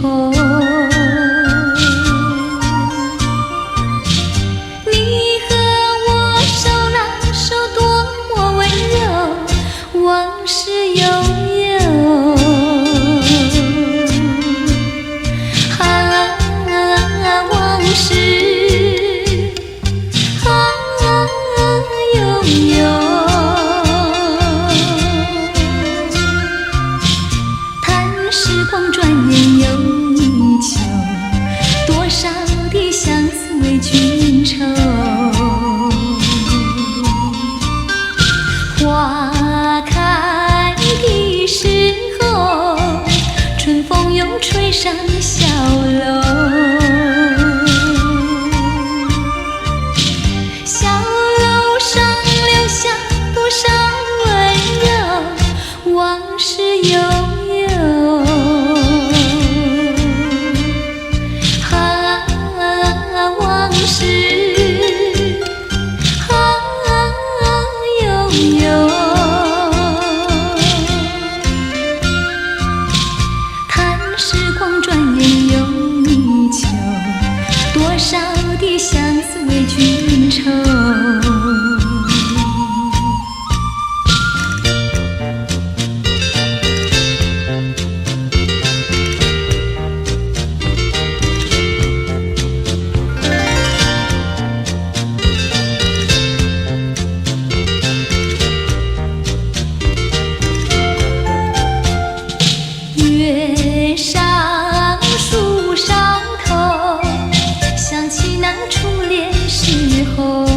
候，你和我手拉手多么温柔，往事悠悠，往事悠悠。时光转眼又一秋，多少的相思为君愁。花开的时候，春风又吹上小楼，小楼上留下多少温柔，往事悠悠。往事悠悠，叹时光转眼又一秋，多少的相思为君愁。月上树梢头，想起那初恋时候。